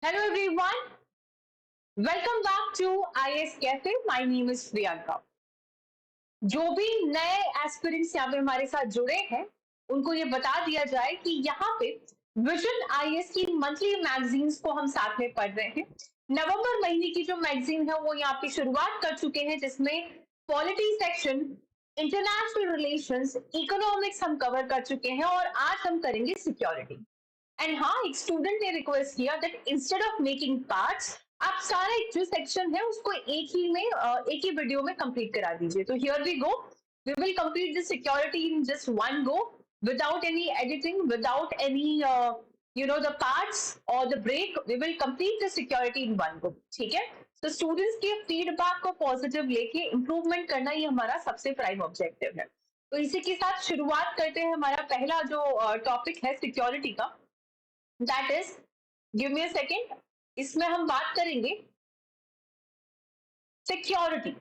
Hello everyone, welcome back to IS Cafe. My name is Priyanka. जो भी नए aspirants यहाँ पे हमारे साथ जुड़े हैं, उनको ये बता दिया जाए कि यहाँ पे विजन आईएएस की मंथली मैगजीन्स को हम साथ में पढ़ रहे हैं। नवंबर महीने की जो मैगजीन है वो यहाँ पे शुरुआत कर चुके हैं, जिसमें polity section, international relations, economics हम कवर कर चुके हैं और आज हम करेंगे सिक्योरिटी। एंड हाँ, एक स्टूडेंट ने रिक्वेस्ट किया that instead of making parts आप सारा एक जो सेक्शन है उसको एक ही वीडियो में कंप्लीट करा दीजिए। तो here we go, we will complete this security in just one go, without any editing, without any the parts or the break. We will complete the security in one go, ठीक है। तो students के feedback को positive लेके improvement करना ये हमारा सबसे प्राइम ऑब्जेक्टिव है। तो इसी के साथ शुरुआत करते हैं। हमारा पहला जो टॉपिक है सिक्योरिटी का, that is, give me a second, इसमें हम बात करेंगे सिक्योरिटी।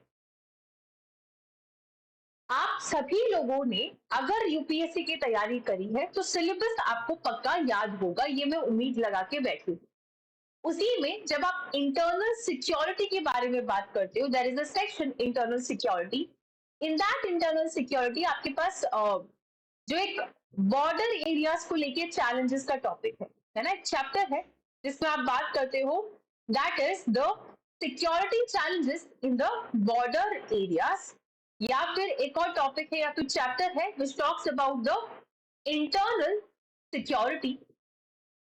आप सभी लोगों ने अगर यूपीएससी की तैयारी करी है तो सिलेबस आपको पक्का याद होगा, ये मैं उम्मीद लगा के बैठी हूँ। उसी में जब आप इंटरनल सिक्योरिटी के बारे में बात करते हो, there is a section internal security. In that internal security आपके पास जो एक बॉर्डर एरियाज को लेके चैलेंजेस का टॉपिक है ना, एक चैप्टर है जिसमें आप बात करते हो, that is the security challenges in the border areas. या फिर एक और टॉपिक है या फिर चैप्टर है which talks about the internal security.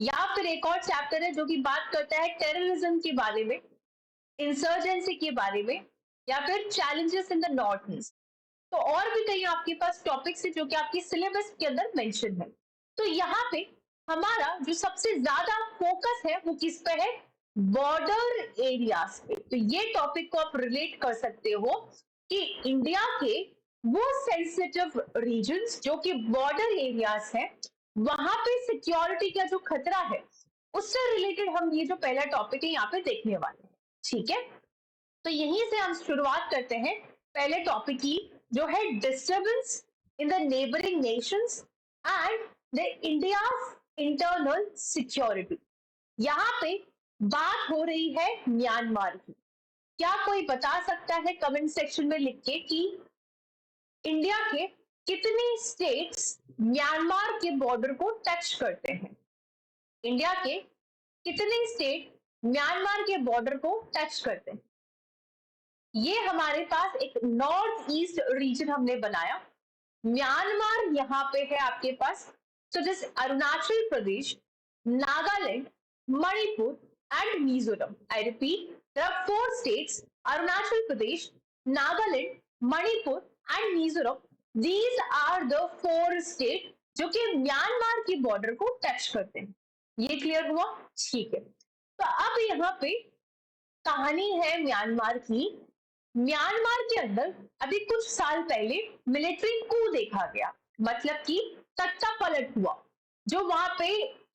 या फिर एक और चैप्टर है जो कि बात करता है टेररिज्म के बारे में, इंसर्जेंसी के बारे में, या फिर challenges in the north east. तो और भी कई आपके पास टॉपिक्स है जो कि आपके सिलेबस के अंदर मेंशन है। तो यहाँ पे हमारा जो सबसे ज्यादा फोकस है वो किस पे है? बॉर्डर एरियाज पे। तो ये टॉपिक को आप रिलेट कर सकते हो कि इंडिया के वो सेंसिटिव रीजन्स जो कि बॉर्डर एरियाज है, वहां पे सिक्योरिटी का जो खतरा है उससे रिलेटेड हम ये जो पहला टॉपिक है यहाँ पे देखने वाले हैं, ठीक है। तो यहीं से हम शुरुआत करते हैं पहले टॉपिक की, जो है disturbance in the neighbouring Nations and the India's internal security. यहाँ पे बात हो रही है म्यांमार की। क्या कोई बता सकता है कमेंट सेक्शन में लिख के कि इंडिया के कितने स्टेट्स म्यांमार के बॉर्डर को टच करते हैं? इंडिया के कितने स्टेट म्यांमार के बॉर्डर को टच करते हैं? ये हमारे पास एक नॉर्थ ईस्ट रीजन हमने बनाया। म्यांमार यहाँ पे है आपके पास। तो this Arunachal Pradesh, Nagaland, Manipur and Mizoram. I repeat, there are 4 states, Arunachal Pradesh, Nagaland, Manipur and Mizoram. These are the 4 state जो कि म्यांमार की बॉर्डर को टच करते हैं। ये क्लियर हुआ? ठीक है। तो अब यहाँ पे कहानी है म्यांमार की। म्यांमार के अंदर अभी कुछ साल पहले मिलिट्री कू देखा गया, मतलब कि सत्ता पलट हुआ। जो वहां पे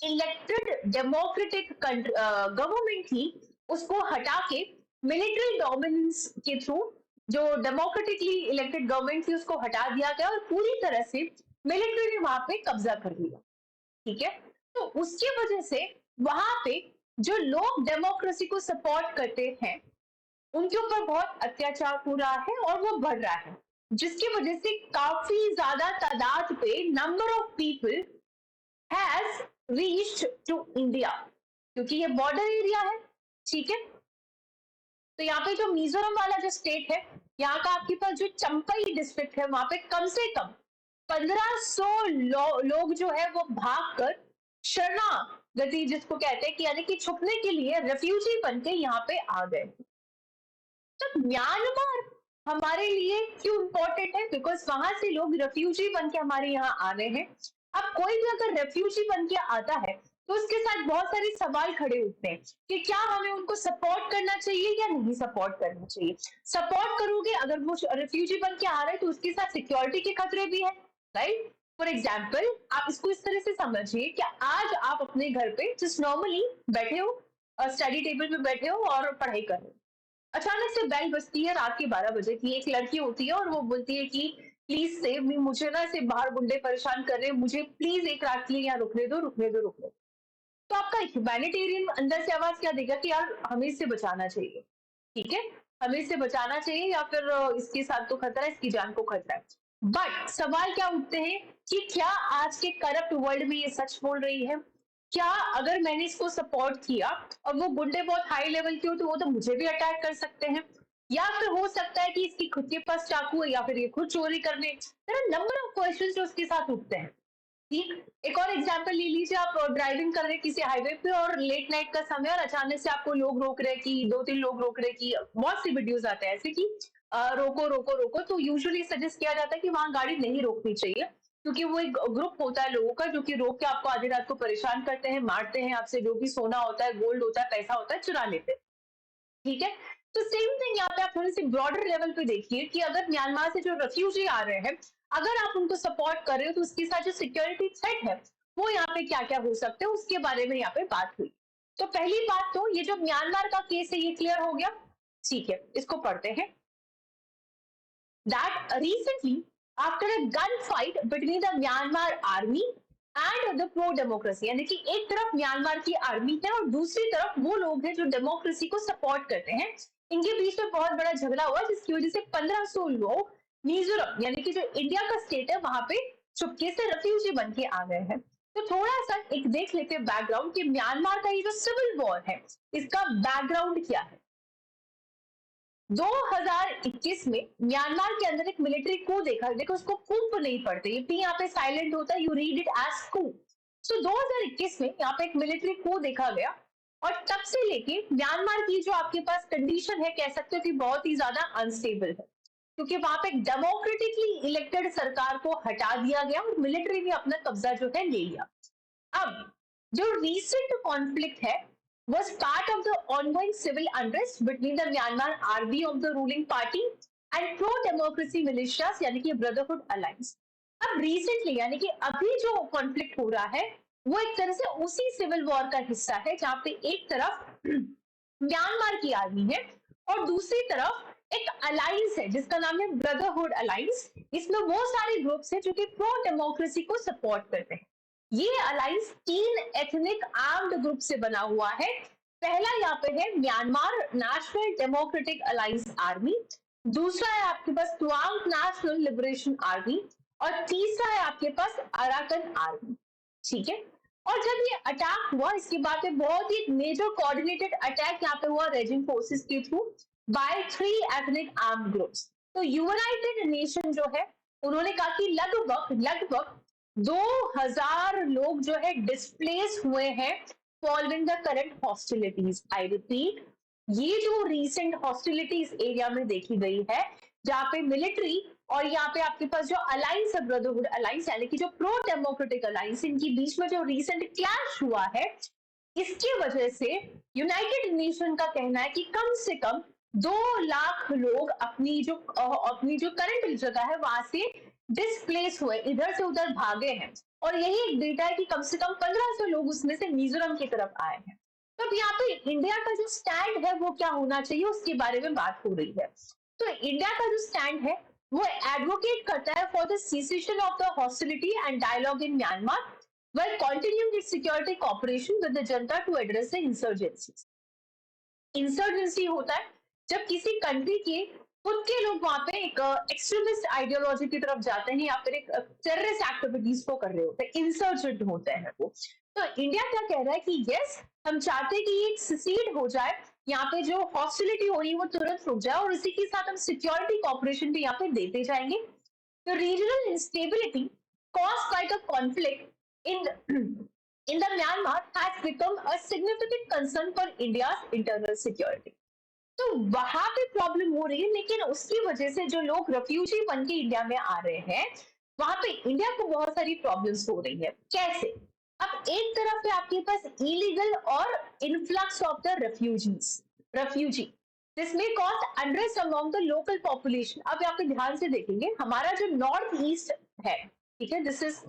इलेक्टेड डेमोक्रेटिक गवर्नमेंट थी उसको हटा के मिलिट्री डोमिनेंस के थ्रू जो डेमोक्रेटिकली इलेक्टेड गवर्नमेंट थी उसको हटा दिया गया और पूरी तरह से मिलिट्री ने वहां पे कब्जा कर लिया, ठीक है। तो उसकी वजह से वहां पे जो लोग डेमोक्रेसी को सपोर्ट करते हैं उनके ऊपर बहुत अत्याचार हो रहा है और वो बढ़ रहा है, जिसकी वजह से काफी ज्यादा तादाद पे number of people has reached to India, क्योंकि ये बॉर्डर एरिया है, ठीक है। तो यहाँ पे जो मिजोरम वाला जो स्टेट है, यहाँ का आपके पास जो चंपई डिस्ट्रिक्ट है, वहां पे कम से कम 1500 लोग जो है वो भाग कर शरणागति जिसको कहते हैं कि यानी कि छुपने के लिए रेफ्यूजी बन के यहाँ पे आ गए। तो म्यांमार हमारे लिए क्यों इंपॉर्टेंट है? बिकॉज वहां से लोग रेफ्यूजी बन के हमारे यहाँ आ रहे हैं। अब कोई भी अगर रेफ्यूजी बन के आता है तो उसके साथ बहुत सारे सवाल खड़े उठते हैं कि क्या हमें उनको सपोर्ट करना चाहिए या नहीं सपोर्ट करना चाहिए। सपोर्ट करोगे, अगर वो रेफ्यूजी बन के आ रहा है तो उसके साथ सिक्योरिटी के खतरे भी है, राइट। फॉर एग्जाम्पल आप इसको इस तरह से समझिए कि आज आप अपने घर पे जस्ट नॉर्मली बैठे हो, स्टडी टेबल पे बैठे हो और पढ़ाई कर रहे हो। अचानक से बेल बजती है रात के 12 बजे की। एक लड़की होती है और वो बोलती है कि प्लीज सेव मी, मुझे ना ऐसे बाहर गुंडे परेशान कर रहे हैं, मुझे प्लीज एक रात के लिए यहाँ रुकने दो, रुकने दो, रुकने दो। तो आपका ह्यूमैनिटेरियन अंदर से आवाज क्या देगा कि यार हमें इससे बचाना चाहिए, ठीक है, हमें इससे बचाना चाहिए, या फिर इसके साथ तो खतरा है, इसकी जान को खतरा है। बट सवाल क्या उठते हैं कि क्या आज के करप्ट वर्ल्ड में ये सच बोल रही है? क्या अगर मैंने इसको सपोर्ट किया और वो गुंडे बहुत हाई लेवल के हो, तो वो तो मुझे भी अटैक कर सकते हैं? या फिर हो सकता है कि इसकी खुद के पास चाकू है, या फिर ये खुद चोरी करने, नंबर ऑफ क्वेश्चंस जो उसके साथ उठते हैं। ठीक, एक और एग्जांपल ले लीजिए, आप ड्राइविंग कर रहे हैं किसी हाईवे पे और लेट नाइट का समय, और अचानक से आपको लोग रोक रहे हैं, कि 2-3 लोग रोक रहे हैं, कि बहुत सी वीडियोस आते हैं ऐसे कि रोको रोको रोको, तो यूजुअली सजेस्ट किया जाता है कि वहां गाड़ी नहीं रोकनी चाहिए, क्योंकि वो एक ग्रुप होता है लोगों का जो कि रोक के आपको आधी रात को परेशान करते हैं, मारते हैं, आपसे जो भी सोना होता है, गोल्ड होता है, पैसा होता है, चुरा लेते हैं। ठीक है, तो सेम थिंग यहाँ पे आप थोड़ी सी ब्रॉडर लेवल पे देखिए कि अगर म्यांमार से जो रेफ्यूजी आ रहे हैं, अगर आप उनको सपोर्ट कर रहे हो, तो उसके साथ जो सिक्योरिटी थ्रेट है वो यहाँ पे क्या क्या हो सकते हैं, उसके बारे में यहाँ पे बात हुई। तो पहली बात तो ये जो म्यांमार का केस है ये क्लियर हो गया। ठीक है, इसको पढ़ते हैं। that recently, after a gunfight between the Myanmar army and the pro democracy, यानी कि एक तरफ म्यांमार की आर्मी है और दूसरी तरफ वो लोग हैं जो डेमोक्रेसी को सपोर्ट करते हैं, इनके बीच में बहुत बड़ा झगड़ा हुआ, जिसकी वजह से 1500 लोग मिजोरम, यानी कि जो इंडिया का स्टेट है, वहां पे चुपके से रेफ्यूजी बन के आ गए हैं। तो थोड़ा सा एक देख लेते हैं बैकग्राउंड कि म्यांमार का ये जो सिविल वॉर है, इसका बैकग्राउंड क्या है। 2021 में म्यांमार के अंदर एक मिलिट्री कू देखा, देखो उसको कूप नहीं पढ़ते, ये पी यहाँ पे साइलेंट होता है, यू रीड इट एज कू। सो 2021 में यहाँ पे एक मिलिट्री कू देखा गया, और तब से लेके म्यांमार की जो आपके पास कंडीशन है, कह सकते हो कि बहुत ही ज्यादा अनस्टेबल है, क्योंकि वहां पे डेमोक्रेटिकली इलेक्टेड सरकार को हटा दिया गया और मिलिट्री ने अपना कब्जा जो है ले लिया। अब जो recent conflict है was part of the ongoing civil unrest between the Myanmar army of the ruling party and pro-democracy militias, यानी कि ब्रदरहुड अलायंस। अब रिसेंटली, यानी कि अभी जो कॉन्फ्लिक्ट हो रहा है, वो एक तरह से उसी सिविल वॉर का हिस्सा है, जहां पे एक तरफ म्यांमार की आर्मी है और दूसरी तरफ एक अलायंस है जिसका नाम है ब्रदरहुड अलायंस। इसमें वो सारे ग्रुप्स हैं जो कि प्रो डेमोक्रेसी को सपोर्ट करते हैं। ये अलायंस 3 एथनिक आर्म्ड ग्रुप से बना हुआ है। पहला यहाँ पे है Myanmar national democratic alliance army, दूसरा है आपके पास तुआंग नेशनल लिबरेशन आर्मी, और तीसरा है आपके पास अराकन आर्मी। ठीक है, और जब ये अटैक हुआ, इसके बाद में बहुत ही मेजर कोऑर्डिनेटेड अटैक यहाँ पे हुआ रेजिंग फोर्सेस के through by 3 ethnic armed groups. तो यूनाइटेड नेशन जो है, उन्होंने कहा कि लगभग लगभग 2000 लोग जो है डिस्प्लेस हुए हैं following the current hostilities. I repeat, ये जो रीसेंट हॉस्टिलिटीज एरिया में देखी गई है, जहां पे मिलिट्री और यहाँ पे आपके पास जो अलायंस है ब्रदरहुड अलायंस, यानी कि जो प्रो डेमोक्रेटिक अलायंस, इनके बीच में जो रिसेंट क्लैश हुआ है, इसकी वजह से यूनाइटेड नेशन का कहना है कि कम से कम 2 लाख लोग अपनी जो करंट जगह है वहां से डिस्प्लेस हुए, इधर से उधर भागे हैं, और यही एक डेटा है कि कम से कम 1500 लोग उसमें से मिजोरम की तरफ आए हैं। तो अब यहाँ पे इंडिया का जो स्टैंड है वो क्या होना चाहिए, उसके बारे में बात हो रही है। तो इंडिया का जो स्टैंड है वो एडवोकेट करता है for the cessation of the hostility and dialogue in Myanmar while continuing its security cooperation with the junta to address the insurgencies। Insurgency होता है जब किसी कंट्री के खुद के लोग वहां पे एक एक्सट्रीमिस्ट आइडियोलॉजी की तरफ जाते हैं, या फिर एक टेररिस्ट एक्टिविटीज को कर रहे होते हैं, इंसर्जेंट होते हैं वो। तो इंडिया क्या कह रहा है कि यस, हम चाहते हैं कि ये सिसीड हो जाए, यहाँ पे जो हॉस्टिलिटी हो रही है वो तुरंत रुक जाए, और इसी के साथ हम सिक्योरिटी कॉपरेशन भी यहाँ पे देते जाएंगे। तो regional instability caused by the conflict in the Myanmar has become a significant concern for India's internal security। तो वहां पे प्रॉब्लम हो रही है, लेकिन उसकी वजह से जो लोग रेफ्यूजी बन के इंडिया में आ रहे हैं, वहां पे इंडिया को बहुत सारी प्रॉब्लम्स हो रही है। कैसे? अब एक तरफ है आपके पास इलीगल और influx of the refugee, this may cause unrest among the local population. अब यहाँ पे ध्यान से देखेंगे, हमारा जो नॉर्थ ईस्ट है, ठीक है, दिस इज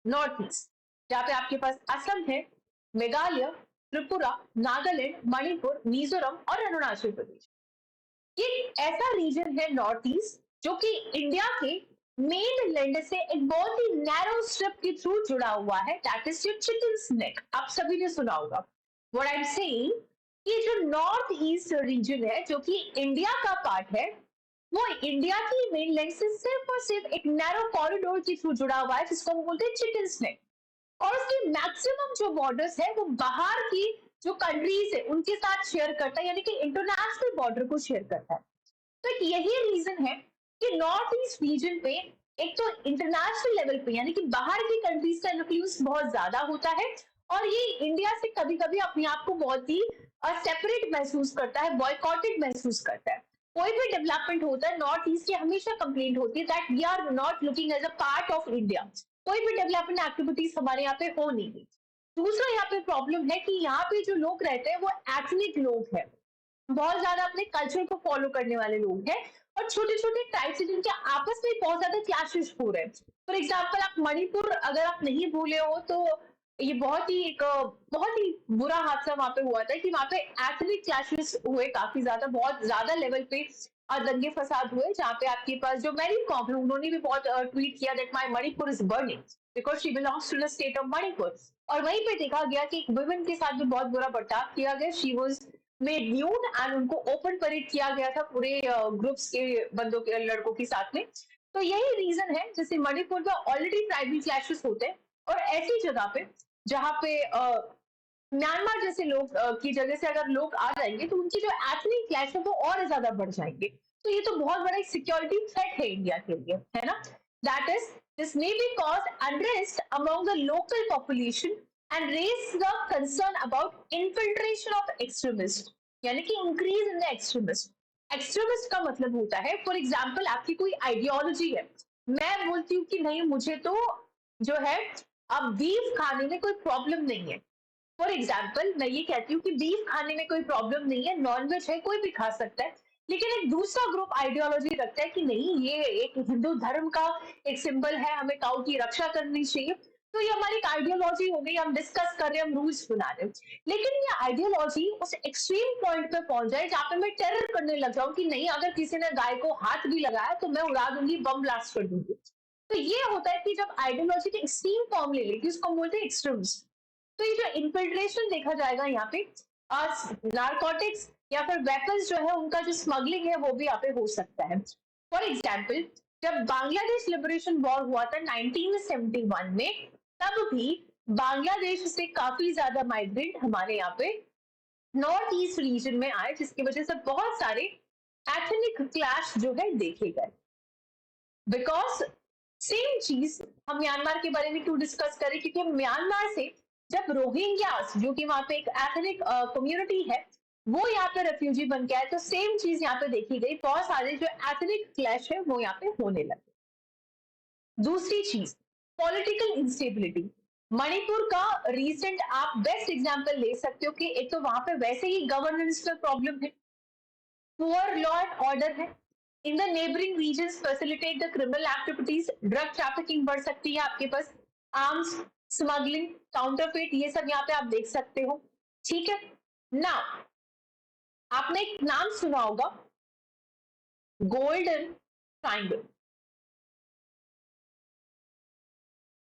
नॉर्थ ईस्ट, जहाँ पे आपके पास असम है, मेघालय, त्रिपुरा, नागालैंड, मणिपुर, मिजोरम और अरुणाचल प्रदेश। ये ऐसा रीजन है नॉर्थ ईस्ट जो कि इंडिया के मेन लैंड से एक बहुत ही नैरो स्ट्रिप के थ्रू जुड़ा हुआ है, दैट इज योर चिकन्स नेक। आप सभी ने सुना होगा। व्हाट आई एम सेइंग, ये जो नॉर्थ ईस्ट रीजन है जो कि इंडिया का पार्ट है, वो इंडिया की मेनलैंड से सिर्फ और सिर्फ एक नैरो कॉरिडोर के थ्रू जुड़ा हुआ है जिसको हम बोलते हैं चिकन्स नेक। और उसकी मैक्सिमम जो बॉर्डर्स है वो बाहर की जो कंट्रीज है उनके साथ शेयर करता है, यानी कि इंटरनेशनल बॉर्डर को शेयर करता है। तो एक यही रीजन है कि नॉर्थ ईस्ट रीजन पे एक तो इंटरनेशनल लेवल पे यानी कि बाहर की कंट्रीज का इन्फ्लुएंस बहुत ज्यादा होता है, और ये इंडिया से कभी कभी अपने आप को बहुत ही सेपरेट महसूस करता है, बॉयकॉटेड महसूस करता है। कोई भी डेवलपमेंट होता है नॉर्थ ईस्ट की हमेशा कंप्लेंट होती है that we are not looking as a part of India. कोई भी डेवलपमेंट एक्टिविटीज हमारे यहाँ पे हो नहीं रही। दूसरा यहाँ पे प्रॉब्लम है कि यहाँ पे जो लोग रहते हैं वो एथनिक लोग हैं, बहुत ज्यादा अपने कल्चर को फॉलो करने वाले लोग हैं, और छोटे छोटे ट्राइब्स जिनके आपस में बहुत ज्यादा क्लैशेस हो रहे हैं। फॉर एग्जाम्पल आप मणिपुर अगर आप नहीं भूले हो तो ये बहुत ही एक बहुत ही बुरा हादसा वहां पे हुआ था कि वहां पे एथनिक क्लैशेस हुए काफी ज्यादा, बहुत ज्यादा लेवल पे दंगे फसाद हुए, जहाँ पे आपके पास जो मैरी कॉम है उन्होंने भी बहुत ट्वीट किया that my Manipur is burning because she belongs to the state of Manipur. और वहीं पे देखा गया कि एक वुमेन के साथ भी बहुत बुरा बर्ताव किया गया, she was made nude and उनको ओपन परेड किया गया था पूरे ग्रुप्स के बंदों के लड़कों के साथ में। तो यही रीजन है, जैसे मणिपुर में ऑलरेडी ट्राइबल क्लैशेस होते हैं, और ऐसी जगह पे जहाँ पे म्यांमार जैसे लोग की जगह से अगर लोग आ जाएंगे तो उनकी जो एथनिक क्लैश है वो और ज्यादा बढ़ जाएंगे। तो ये तो बहुत बड़ा एक सिक्योरिटी थ्रेट है इंडिया के लिए, है ना। That is this may be cause unrest among the local population and raise the concern about infiltration of extremist, यानी कि increase in the extremist. Extremist का मतलब होता है, फॉर एग्जाम्पल आपकी कोई आइडियोलॉजी है, मैं बोलती हूँ कि नहीं मुझे तो जो है अब बीफ खाने में कोई प्रॉब्लम नहीं है। फॉर एग्जाम्पल मैं ये कहती हूँ कि बीफ खाने में कोई प्रॉब्लम नहीं है, नॉनवेज है कोई भी खा सकता है, लेकिन एक दूसरा ग्रुप आइडियोलॉजी रखता है कि नहीं ये एक हिंदू धर्म का एक सिंबल है, हमें काउ की रक्षा करनी चाहिए। तो ये हमारी एक आइडियोलॉजी हो गई, हम डिस्कस कर रहे हैं, हम रूल्स बना रहे हैं। लेकिन ये आइडियोलॉजी उस एक्सट्रीम पॉइंट पे पहुंच जाए जहां पे मैं टेरर करने लग जाऊं कि नहीं अगर किसी ने गाय को हाथ भी लगाया तो मैं उड़ा दूंगी, बम ब्लास्ट कर दूंगी। तो ये होता है कि जब आइडियोलॉजी के एक्सट्रीम फॉर्म ले लेगी उसको बोलते हैं एक्सट्रीम्स। तो ये जो इन्फिल्ट्रेशन देखा जाएगा यहाँ पे नारकोटिक्स या फिर वेपन्स जो है उनका जो स्मगलिंग है वो भी यहाँ पे हो सकता है। फॉर एग्जाम्पल जब बांग्लादेश लिबरेशन वॉर हुआ था 1971 में, तब भी बांग्लादेश से काफी ज्यादा माइग्रेंट हमारे यहाँ पे नॉर्थ ईस्ट रीजन में आए, जिसकी वजह से बहुत सारे एथनिक क्लैश जो है देखे गए। बिकॉज सेम चीज हम म्यांमार के बारे में क्यों डिस्कस करें, क्योंकि म्यांमार से जब रोहिंग्यास जो कि वहां पे एक एथनिक कम्युनिटी है वो यहाँ पे रेफ्यूजी बन के आए, तो सेम चीज यहाँ पे देखी गई, बहुत सारे जो एथनिक क्लैश है वो यहाँ पे होने लगे। दूसरी चीज पॉलिटिकल इंस्टेबिलिटी। मणिपुर का रीसेंट आप बेस्ट एग्जांपल ले सकते हो कि एक तो वहां पे वैसे ही गवर्नेंस में प्रॉब्लम है, पुअर लॉ एंड ऑर्डर है, in the neighbouring regions facilitate the criminal activities, drug trafficking बढ़ सकती है आपके पास, आर्म्स स्मगलिंग, काउंटरफेट, ये सब यहाँ पे आप देख सकते हो। ठीक है ना। आपने एक नाम सुना होगा गोल्डन ट्राइंगल।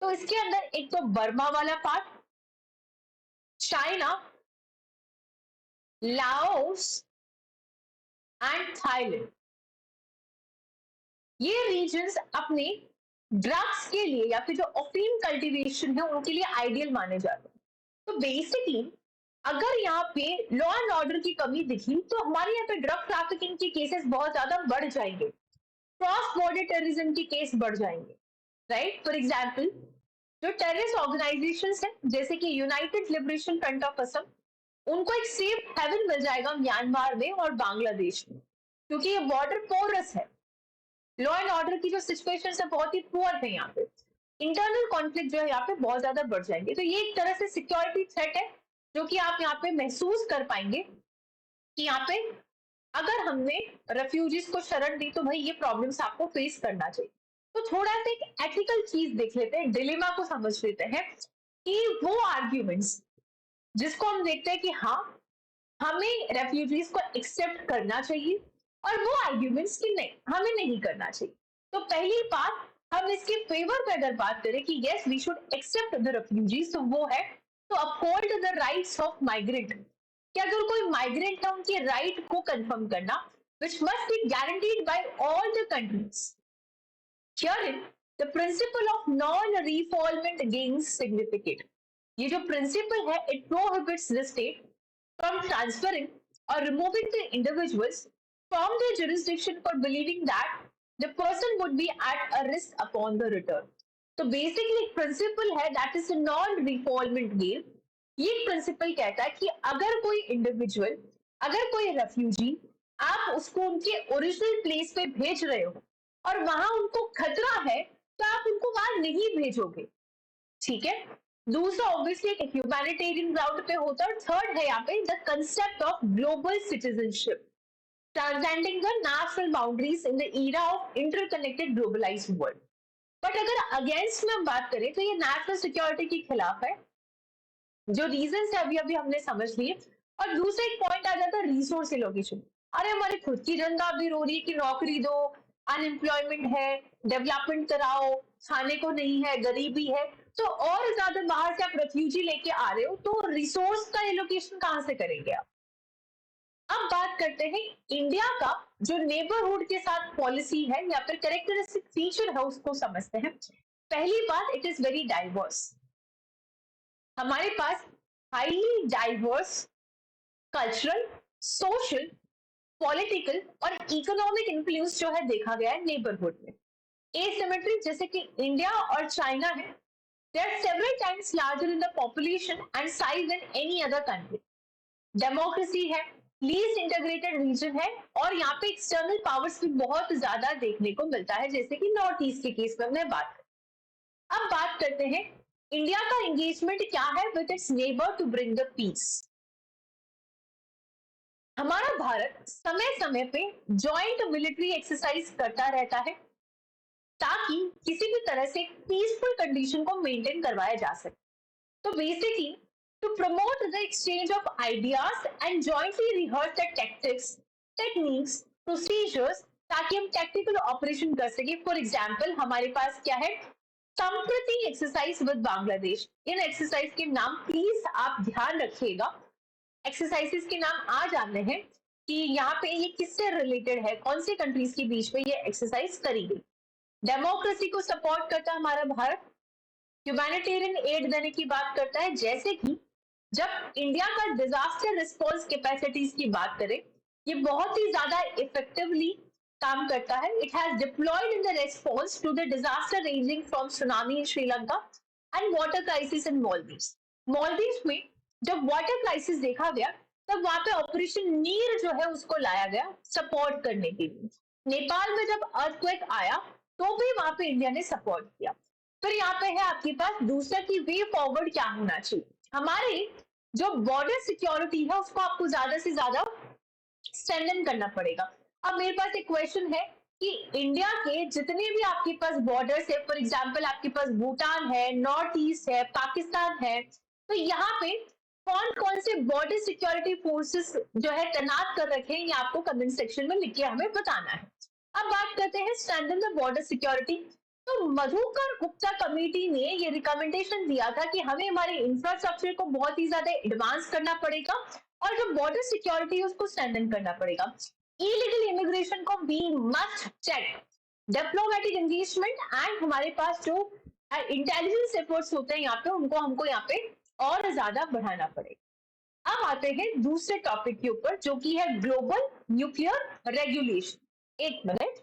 तो इसके अंदर एक तो बर्मा वाला part, China, Laos and Thailand, ये रीजन्स अपने ड्रग्स के लिए या फिर जो अफीम कल्टीवेशन है उनके लिए आइडियल माने जाते हैं। तो बेसिकली अगर यहाँ पे लॉ एंड ऑर्डर की कमी दिखी तो हमारे यहाँ पे ड्रग ट्रैफिकिंग के केसेस बहुत ज्यादा बढ़ जाएंगे, क्रॉस बॉर्डर टेररिज्म के केस बढ़ जाएंगे, राइट। फॉर एग्जाम्पल जो टेररिस्ट ऑर्गेनाइजेशंस हैं जैसे कि United liberation front of Assam, उनको एक सेफ हेवन मिल जाएगा म्यांमार में और बांग्लादेश में, क्योंकि ये बॉर्डर पोरस है। लॉ एंड ऑर्डर की जो सिचुएशन है बहुत ही पुअर है यहाँ पे, इंटरनल कॉन्फ्लिक्ट जो है यहाँ पे बहुत ज्यादा बढ़ जाएंगे। तो ये एक तरह से सिक्योरिटी थ्रेट है जो कि आप यहाँ पे महसूस कर पाएंगे कि यहाँ पे अगर हमने रेफ्यूजीज को शरण दी तो भाई ये प्रॉब्लम्स आपको फेस करना चाहिए। तो थोड़ा सा एक एथिकल चीज देख लेते हैं, डिलेमा को समझ लेते हैं कि वो आर्ग्यूमेंट्स जिसको हम देखते हैं कि हाँ हमें रेफ्यूजीज को एक्सेप्ट करना चाहिए, और वो आर्ग्यूमेंट्स कि नहीं हमें नहीं करना चाहिए। तो पहली बात, हम इसके फेवर में अगर बात करें कि yes we should accept the refugees, तो वो है तो uphold the rights of migrant, कि अगर कोई माइग्रेंट है उनके राइट को कंफर्म करना, which must be guaranteed by all the countries. Herein, the principle of non-refoulement gains significance. ये जो principle है, it prohibits the state from transferring or removing the individuals from their jurisdiction for believing that the person would be at a risk upon the return. तो basically एक principal है that is non रिफॉलमेंट gain. ये principal कहता है कि अगर कोई individual, अगर कोई रेफ्यूजी, आप उसको उनके ओरिजिनल प्लेस पे भेज रहे हो और वहां उनको खतरा है, तो आप उनको वहां नहीं भेजोगे, ठीक है। दूसरा ऑब्वियसली एक ह्यूमैनिटेरियन ग्राउंड पे होता है। और थर्ड है यहाँ पे the concept of global citizenship transcending the national boundaries in the era of interconnected globalized world. But अगर अगेंस्ट में हम बात करें तो ये नेशनल सिक्योरिटी के खिलाफ है। जो रीजन है अभी अभी हमने समझ लिए। और दूसरा एक पॉइंट आ जाता है रिसोर्स एलोकेशन। अरे हमारी खुद की जनता भी रो रही है कि नौकरी दो, अनएम्प्लॉयमेंट है, डेवलपमेंट कराओ, खाने को नहीं है, गरीबी है, तो और ज्यादा बाहर से आप रेफ्यूजी लेके आ रहे हो, तो रिसोर्स का एलोकेशन कहां से करेंगे आप। अब बात करते हैं इंडिया का जो नेबरहुड के साथ पॉलिसी है या फिर कैरेक्टरिस्टिक फीचर है उसको समझते हैं। पहली बात, इट इज वेरी डाइवर्स। हमारे पास highly diverse cultural, social, political और इकोनॉमिक इन्फ्लुएंस जो है देखा गया है नेबरहुड में। एसिमेट्री जैसे कि इंडिया और चाइना है, they are several times larger in the population and size than any other country. Democracy है, लीस्ट इंटीग्रेटेड रीजन है, और यहाँ पे एक्सटर्नल पावर्स भी बहुत ज्यादा देखने को मिलता है, जैसे कि नॉर्थ ईस्ट के केस में हमने बात की। अब बात करते हैं इंडिया का एंगेजमेंट क्या है with its neighbour to bring the peace. हमारा भारत समय समय पे जॉइंट मिलिट्री एक्सरसाइज करता रहता है ताकि किसी भी तरह से पीसफुल कंडीशन को मेंटेन करवाया जा सके। तो basically to promote the exchange of ideas and jointly rehearse the tactics, techniques, procedures, ताकि हम tactical operation कर सके। फॉर एग्जाम्पल हमारे पास क्या है, संप्रति exercise with Bangladesh. In exercise के नाम प्लीज आप ध्यान रखिएगा। एक्सरसाइजेस के नाम आ जाने हैं कि यहाँ पे ये किससे रिलेटेड है, कौन से कंट्रीज के बीच में ये एक्सरसाइज करी गई। डेमोक्रेसी को सपोर्ट करता है हमारा भारत, ह्यूमैनिटेरियन एड देने की बात करता है, जैसे कि जब इंडिया का डिजास्टर रिस्पॉन्स कैपेसिटीज की बात करें, ये बहुत ही ज्यादा इफेक्टिवली काम करता है। It has deployed in the response to the disaster ranging from tsunami in Sri Lanka and water crisis in Maldives. Maldives में जब वाटर क्राइसिस देखा गया तब वहां पे ऑपरेशन नीर जो है उसको लाया गया सपोर्ट करने के लिए। नेपाल में जब अर्थक्वेक आया तो भी वहां पे इंडिया ने सपोर्ट किया। फिर यहाँ पे है आपके पास दूसरा की वे फॉरवर्ड क्या होना चाहिए। हमारे जो बॉर्डर सिक्योरिटी है उसको आपको ज्यादा से ज्यादा स्ट्रेंथन करना पड़ेगा। अब मेरे पास एक क्वेश्चन है कि इंडिया के जितने भी आपके पास बॉर्डर्स है, फॉर एग्जांपल आपके पास भूटान है, नॉर्थ ईस्ट है, पाकिस्तान है, तो यहाँ पे कौन कौन से बॉर्डर सिक्योरिटी फोर्सेस जो है तैनात कर रखे हैं, ये आपको कमेंट सेक्शन में लिख के हमें बताना है। अब बात करते हैं स्ट्रेंथन द बॉर्डर सिक्योरिटी। तो मधुकर गुप्ता कमेटी ने ये रिकमेंडेशन दिया था कि हमें हमारे इंफ्रास्ट्रक्चर को बहुत ही ज्यादा एडवांस करना पड़ेगा और जो बॉर्डर सिक्योरिटी है उसको स्ट्रेंथन करना पड़ेगा। इलीगल इमिग्रेशन को we must check, diplomatic engagement and हमारे पास जो इंटेलिजेंस एफर्ट्स होते हैं यहाँ पे उनको हमको यहाँ पे और ज्यादा बढ़ाना पड़ेगा। अब आते हैं दूसरे टॉपिक के ऊपर जो कि है ग्लोबल न्यूक्लियर रेगुलेशन। एक मिनट,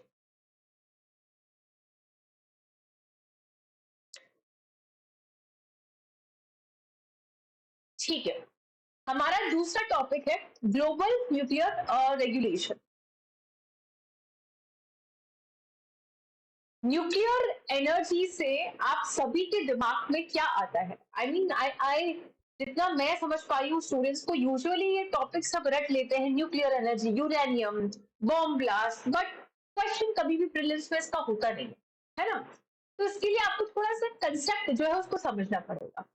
ठीक है, हमारा दूसरा टॉपिक है global nuclear regulation. Nuclear energy से आप सभी के दिमाग में क्या आता है? आई मीन आई जितना मैं समझ पाई हूँ स्टूडेंट्स को यूजुअली ये टॉपिक सब रट लेते हैं, nuclear energy, uranium, bomb blast, but question कभी भी प्रीलिम्स में इसका होता नहीं है ना। तो इसके लिए आपको थोड़ा सा कंसेप्ट जो है उसको समझना पड़ेगा।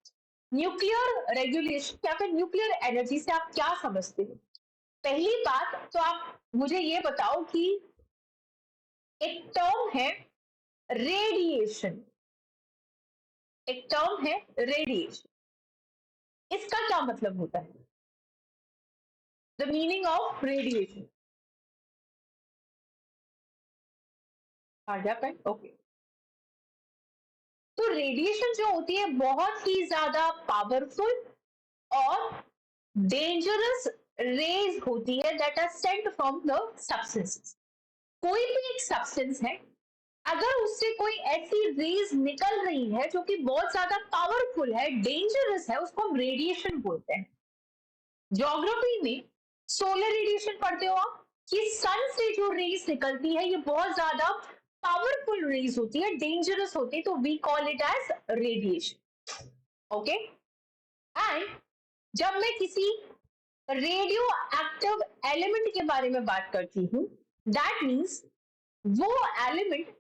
न्यूक्लियर रेगुलेशन या फिर न्यूक्लियर एनर्जी से आप क्या समझते हो? पहली बात तो आप मुझे ये बताओ कि एक टर्म है रेडिएशन, एक टर्म है रेडिएशन, इसका क्या मतलब होता है? द मीनिंग ऑफ रेडिएशन, आ गया पेन? ओके। तो रेडिएशन जो होती है बहुत ही ज्यादा पावरफुल और डेंजरस रेज होती है that are sent from the substances. कोई भी एक सब्सटेंस है, अगर उससे कोई ऐसी रेज निकल रही है जो कि बहुत ज्यादा पावरफुल है, डेंजरस है, उसको हम रेडिएशन बोलते हैं। ज्योग्राफी में सोलर रेडिएशन पढ़ते हो आप, कि सन से जो रेज निकलती है ये बहुत ज्यादा पावरफुल रेज होती है, डेंजरस होती है, तो we call it as radiation. Okay. And जब मैं किसी रेडियो एक्टिव एलिमेंट के बारे में बात करती हूँ, दैट मीन्स वो एलिमेंट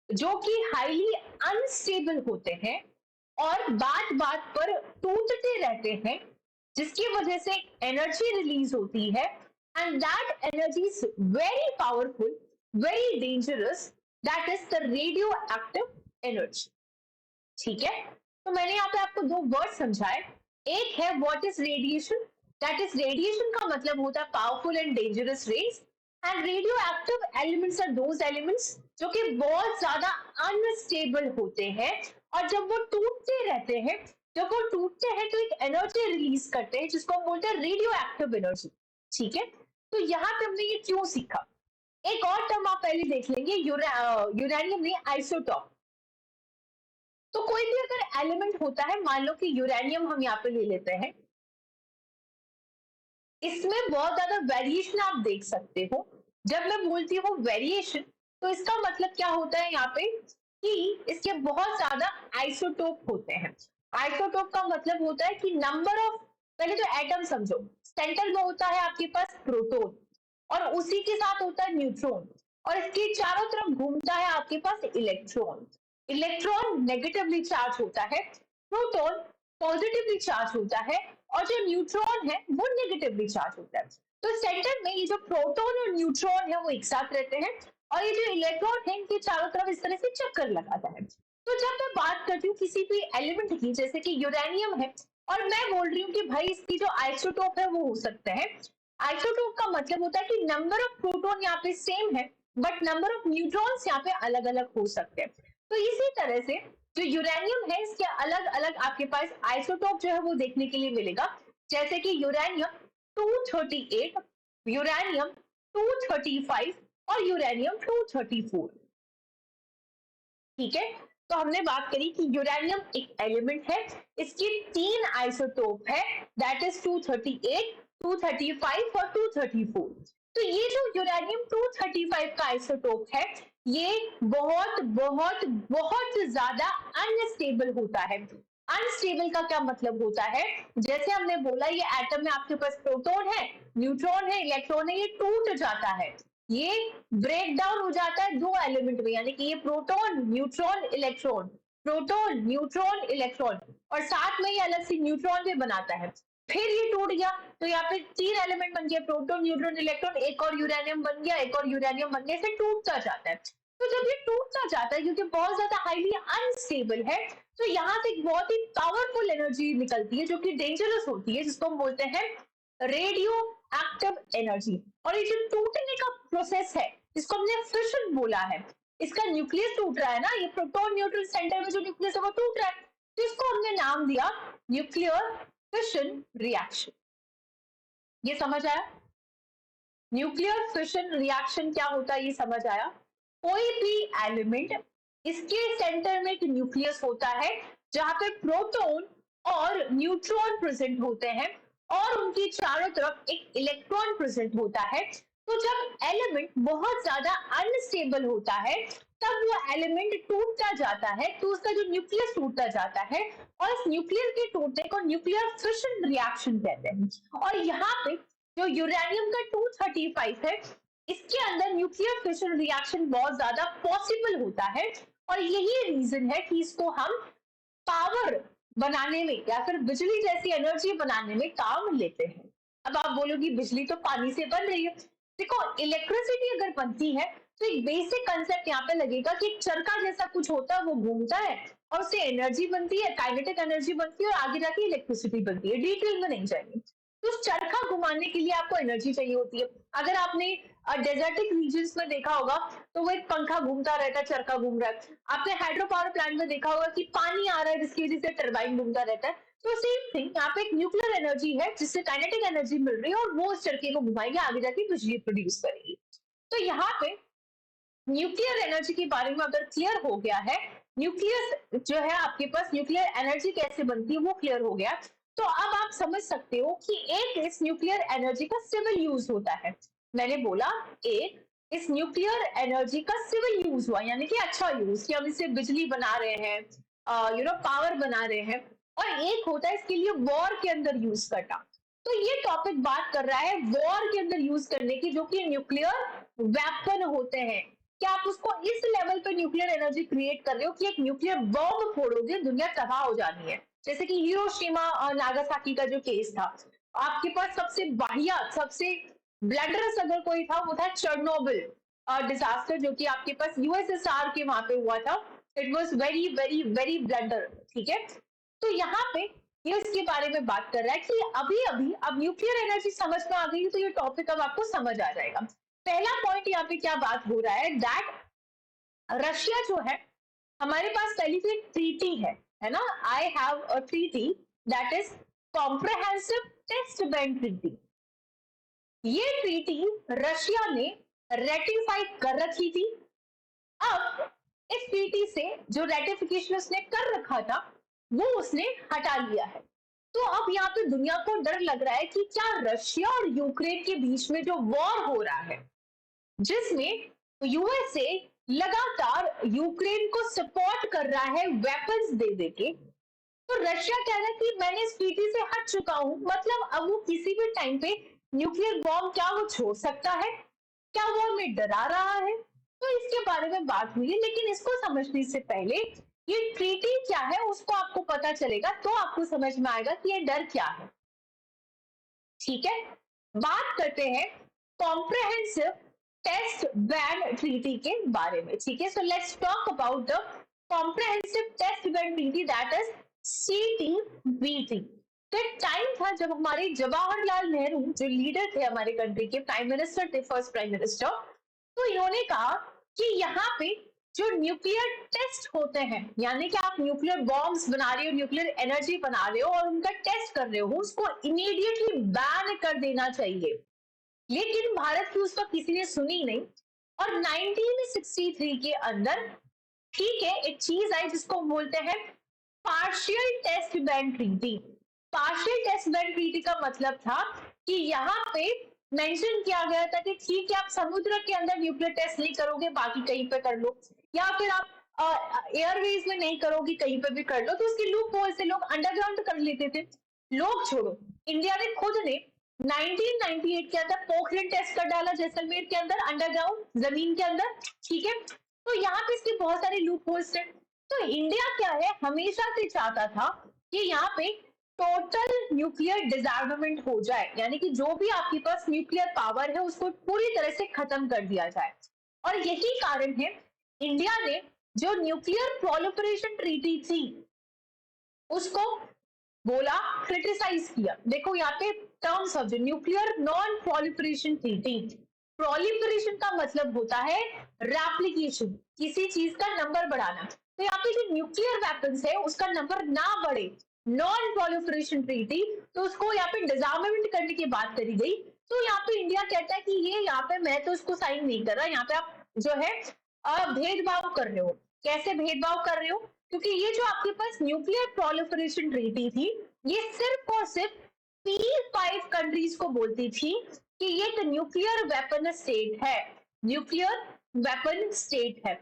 जो कि हाईली अनस्टेबल होते हैं और बात बात पर टूटते रहते हैं, जिसकी वजह से एनर्जी रिलीज होती है, and that energy is very powerful, very dangerous, that is the radio active energy. ठीक है, तो मैंने यहाँ पे आपको दो वर्ड समझाए। एक है what is radiation, that is radiation का मतलब होता है powerful and dangerous rays, and radio active elements are those elements जो कि बहुत ज्यादा अनस्टेबल होते हैं, और जब वो टूटते रहते हैं, जब वो टूटते हैं तो एक एनर्जी रिलीज करते हैं जिसको हम बोलते हैं रेडियो एक्टिव एनर्जी। ठीक है, तो यहाँ पे हमने ये क्यों सीखा? एक और टर्म आप पहले देख लेंगे, यूरेनियम में आइसोटॉप। तो कोई भी अगर एलिमेंट होता है, मान लो कि यूरेनियम हम यहाँ पे ले लेते हैं, इसमें बहुत ज्यादा वेरिएशन आप देख सकते हो। जब मैं बोलती हूँ वेरिएशन, तो इसका मतलब क्या होता है यहाँ पे कि इसके बहुत ज्यादा आइसोटोप होते हैं। आइसोटोप का मतलब होता है कि नंबर ऑफ, पहले तो एटम समझो, सेंटर में होता है आपके पास प्रोटॉन, और उसी के साथ होता है न्यूट्रॉन, और इसके चारों तरफ घूमता है आपके पास इलेक्ट्रॉन। इलेक्ट्रॉन नेगेटिवली चार्ज होता है, प्रोटॉन पॉजिटिवली चार्ज होता है, और जो न्यूट्रॉन है वो नेगेटिवली चार्ज होता है। तो सेंटर में ये जो प्रोटॉन और न्यूट्रॉन है वो एक साथ रहते हैं, और ये जो इलेक्ट्रॉन है इनके चारों तरफ इस तरह से चक्कर लगाता है। तो जब मैं बात करती हूँ किसी भी एलिमेंट की, जैसे कि यूरेनियम है, और मैं बोल रही हूँ कि भाई इसकी जो आइसोटोप है वो हो सकता है, आइसोटोप का मतलब होता है कि नंबर ऑफ प्रोटॉन यहाँ पे सेम है, बट नंबर ऑफ न्यूट्रॉन्स यहाँ पे अलग अलग हो सकते हैं। तो इसी तरह से जो यूरेनियम है इसके अलग अलग आपके पास आइसोटोप जो है वो देखने के लिए मिलेगा, जैसे कि यूरेनियम 238, यूरेनियम 235 और यूरेनियम 234। ठीक है, तो हमने बात करी कि यूरेनियम एक एलिमेंट है, इसकी तीन आइसोटोप है, दैट इज 238, 235 और 234। तो ये जो यूरेनियम 235 का आइसोटोप है, ये बहुत बहुत बहुत ज्यादा अनस्टेबल होता है। अनस्टेबल का क्या मतलब होता है? जैसे हमने बोला ये एटम में आपके पास प्रोटॉन है, न्यूट्रॉन है, इलेक्ट्रॉन है, ये टूट जाता है, ये ब्रेक डाउन हो जाता है दो एलिमेंट में, यानी कि ये proton neutron electron, proton neutron electron, और साथ में ये अलग से न्यूट्रॉन भी बनाता है। फिर ये टूट गया, तो यहाँ पे तीन एलिमेंट बन गया, प्रोटॉन न्यूट्रॉन इलेक्ट्रॉन, एक और यूरेनियम बन गया, एक और यूरेनियम बन गया, ऐसे टूटता जाता है। तो जब ये टूटता जाता है क्योंकि बहुत ज्यादा हाईली अनस्टेबल है, तो यहाँ से एक बहुत ही पावरफुल एनर्जी निकलती है जो कि डेंजरस होती है, जिसको हम बोलते हैं रेडियो एक्टिव एनर्जी। और ये जो टूटने का प्रोसेस है इसको हमने फिशन बोला है, इसका न्यूक्लियस टूट रहा है ना, ये प्रोटॉन न्यूट्रॉन सेंटर में जो न्यूक्लियस है वो टूट रहा है, तो इसको हमने नाम दिया न्यूक्लियर फिशन रिएक्शन। ये समझ आया? न्यूक्लियर फिशन रिएक्शन क्या होता है ये समझ आया? कोई भी एलिमेंट, इसके सेंटर में एक न्यूक्लियस होता है जहां पे प्रोटॉन और न्यूट्रॉन प्रेजेंट होते हैं, और उनकी चारों तरफ एक इलेक्ट्रॉन प्रेजेंट होता है। तो जब एलिमेंट बहुत ज्यादा अनस्टेबल होता है तब वो एलिमेंट टूटता जाता है, तो उसका जो न्यूक्लियस टूटता जाता है, और इस न्यूक्लियर के टूटने को न्यूक्लियर फिशन रिएक्शन कहते हैं। और यहाँ पे जो यूरेनियम का 235 है, इसके अंदर न्यूक्लियर फिशन रिएक्शन बहुत ज्यादा पॉसिबल होता है, और यही रीजन है कि इसको हम पावर बनाने में या फिर बिजली जैसी एनर्जी बनाने में काम लेते हैं। अब आप बोलोगी बिजली तो पानी से बन रही है, देखो इलेक्ट्रिसिटी अगर बनती है तो एक बेसिक कंसेप्ट यहाँ पे लगेगा कि एक चरखा जैसा कुछ होता है, वो घूमता है और उससे एनर्जी बनती है, काइनेटिक एनर्जी बनती है और आगे जाके इलेक्ट्रिसिटी बनती है। डिटेल में नहीं जाएंगे। तो उस चरखा घुमाने के लिए आपको एनर्जी चाहिए होती है। अगर आपने डेजर्टिक रीजन्स में देखा होगा तो वो एक पंखा घूमता रहता है, चरखा घूम रहा है। आपने हाइड्रो पावर प्लांट में देखा होगा कि पानी आ रहा है जिसकी वजह से टरबाइन घूमता रहता है। तो सेम थिंग यहाँ पे एक न्यूक्लियर एनर्जी है जिससे काइनेटिक एनर्जी मिल रही है और वो उस चरखे को घुमाएगी, आगे जाके बिजली प्रोड्यूस करेगी। तो यहाँ पे न्यूक्लियर एनर्जी के बारे में अगर क्लियर हो गया है, न्यूक्लियस जो है आपके पास न्यूक्लियर एनर्जी कैसे बनती है वो क्लियर हो गया, तो अब आप समझ सकते हो कि एक इस न्यूक्लियर एनर्जी का सिविल यूज होता है। मैंने बोला एक इस न्यूक्लियर एनर्जी का सिविल यूज हुआ, यानी कि अच्छा यूज, कि हम इससे बिजली बना रहे हैं, पावर बना रहे हैं। और एक होता है इसके लिए वॉर के अंदर यूज करना। तो ये टॉपिक बात कर रहा है वॉर के अंदर यूज करने की, जो कि न्यूक्लियर वेपन होते हैं। क्या आप उसको इस लेवल पे न्यूक्लियर एनर्जी क्रिएट कर रहे हो कि एक न्यूक्लियर बॉम्ब फोड़ोगे, दुनिया तबाह हो जानी है। जैसे कि हिरोशिमा और नागासाकी का जो केस था, आपके पास सबसे बढ़िया, सबसे ब्लडरस अगर कोई था वो था चर्नोबिल डिजास्टर, जो कि आपके पास यूएसएसआर के वहां पे हुआ था। It was very very very bladder. ठीक है, तो यहाँ पे ये इसके बारे में बात कर रहा है कि अभी अभी अब न्यूक्लियर एनर्जी समझ में आ गई, तो ये टॉपिक अब आपको समझ आ जाएगा। पहला पॉइंट यहाँ पे क्या बात हो रहा है, दैट रशिया जो है, हमारे पास पहले से एक ट्रीटी है ना। I have a treaty that is comprehensive test ban treaty. ये ट्रीटी रशिया ने रेटिफाई कर रखी थी। अब इस ट्रीटी से जो रेटिफिकेशन उसने कर रखा था वो उसने हटा लिया है। तो अब यहाँ पे दुनिया को डर लग रहा है कि क्या रशिया और यूक्रेन के बीच में जो वॉर हो रहा है, जिसमें यूएसए लगातार यूक्रेन को सपोर्ट कर रहा है वेपन्स दे दे के, तो रशिया कह रहा है कि मैंने इस ट्रीटी से हट चुका हूं, मतलब अब वो किसी भी टाइम पे न्यूक्लियर बॉम्ब क्या वो छोड़ सकता है, क्या वो हमें डरा रहा है। तो इसके बारे में बात हुई है, लेकिन इसको समझने से पहले ये ट्रीटी क्या है उसको आपको पता चलेगा, तो आपको समझ में आएगा कि ये डर क्या है। ठीक है, बात करते हैं कॉम्प्रहेंसिव टेस्ट बैन ट्रीटी के बारे में। ठीक है, so let's talk about the comprehensive test ban treaty, that is CTBT. तो एक टाइम था जब हमारे जवाहरलाल नेहरू जो लीडर थे, हमारे कंट्री के प्राइम मिनिस्टर थे, फर्स्ट प्राइम मिनिस्टर, तो इन्होंने कहा कि यहाँ पे जो न्यूक्लियर टेस्ट होते हैं, यानी कि आप न्यूक्लियर बॉम्ब्स बना रहे हो, न्यूक्लियर एनर्जी बना रहे हो और उनका टेस्ट कर रहे हो, उसको इमीडिएटली बैन कर देना चाहिए। लेकिन भारत की उस वक्त किसी ने सुनी नहीं, और 1963 के अंदर, ठीक है, एक चीज आई जिसको बोलते हैं partial test ban treaty. Partial test ban treaty का मतलब था कि यहाँ पे मेंशन किया गया था कि ठीक है, आप समुद्र के अंदर न्यूक्लियर टेस्ट नहीं करोगे, बाकी कहीं पे कर लो, या फिर आप एयरवेज में नहीं करोगे, कहीं पे भी कर लो। तो उसके लूप होल से लोग अंडरग्राउंड कर लेते थे। लोग छोड़ो, इंडिया ने खुद ने 1998 के अंदर पोखरण टेस्ट कर डाला जैसलमेर के अंदर, अंडरग्राउंड जमीन के अंदर। ठीक है, तो यहाँ पे इसके बहुत सारे लूप होल्स थे। तो इंडिया क्या है, हमेशा से चाहता था कि यहाँ पे टोटल न्यूक्लियर डिसआर्मामेंट हो जाए, यानी कि जो भी आपके पास न्यूक्लियर पावर है उसको पूरी तरह से खत्म कर दिया जाए। और यही कारण है इंडिया ने जो न्यूक्लियर प्रोलिफरेशन ट्रीटी थी उसको बोला, क्रिटिसाइज किया। देखो यहाँ पे terms of nuclear non proliferation treaty, proliferation का मतलब होता है रेप्लिकेशन, किसी चीज का नंबर बढ़ाना। तो यहाँ पे जो न्यूक्लियर वेपन्स है उसका नंबर ना बढ़े, नॉन प्रोलिफरेशन ट्रीटी, तो उसको यहाँ पे डिसआर्मामेंट करने की बात करी गई। तो यहाँ पे इंडिया कहता है कि ये यहाँ पे मैं तो इसको साइन नहीं कर रहा, यहाँ पे आप जो है भेदभाव कर रहे हो। कैसे भेदभाव कर रहे हो, क्योंकि ये जो आपके पास न्यूक्लियर प्रोलिफरेशन ट्रीटी थी, ये सिर्फ और सिर्फ P5 कंट्रीज को बोलती थी कि ये एक न्यूक्लियर वेपन स्टेट है, न्यूक्लियर वेपन स्टेट है।